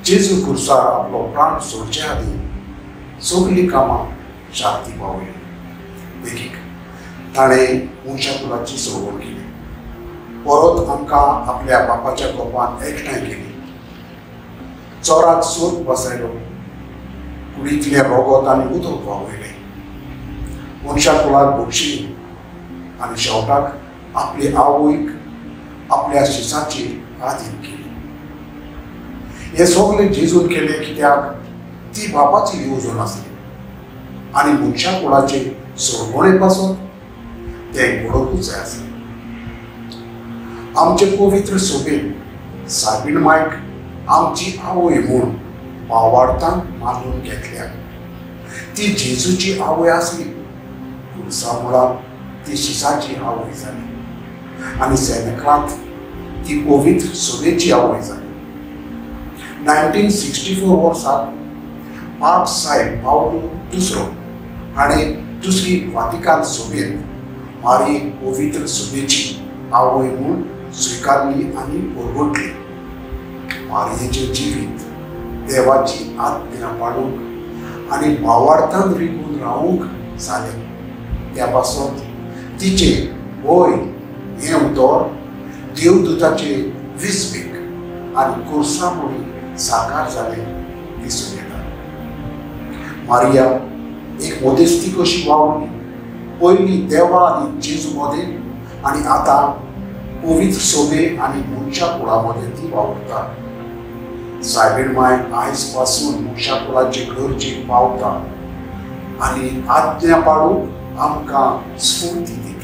जेजू कुर्सार आपलो प्राण सोडचे आदी सगळीं कामां शांती पावली. देखीक ताणें मनशाकुलाची सोडवण केली. परत आमकां आपल्या बापाच्या कोपान एकठांय केली. चोराक सोद बसयलो. कुडींतले रोगत आनी उदक व्हांवयलें. मनशाकुलाक बक्षी आनी शेवटाक आपली आवयक आपल्या शिसाचेर आधीन केली. हे सगळें जेजून केलें कित्याक ती बापाची येवजण आसली आनी मनशा कुळाचे सोडवणे पासून तें घडोवपूच जाय आसलें. आमचे पवित्र सोबेन साबीण मायक आमची आवय म्हूण वावरतान मानून घेतल्या. ती जेजूची आवय आसली. कुर्सा मुळार ती शिसाची आवय जाली आनी सेनेकांत ती पवित्र सोबेची आवय जाली. 1964 वर्साक पाप साहेब पावलो दुसरो हाणें दुसरी वातिकान सोबेत मारी पवित्र सोबेची आवय म्हूण स्विकारली आनी परगटली. मारयेचें जिवीत देवाची आज्ञा पाळूंक आनी भावार्थान रिगून रावूंक जालें. त्या पासून तिचे वय हें उतर देवदूताचे विस्वीक आनी कुर्सा म्हणून साकार जालें दिसून येता. मारिया एक मोदेस्ती कशी वावरली. पयलीं देवा आनी जेजू मदें आनी आतां पवित्र सोबे आनी मनशा कुळा मदें ती वावरता. सायबीण माय आयज पासून मनशा कुळाचे गरजेक पावता आनी आज्ञा पाळूंक आमकां स्फूर्ती दिता.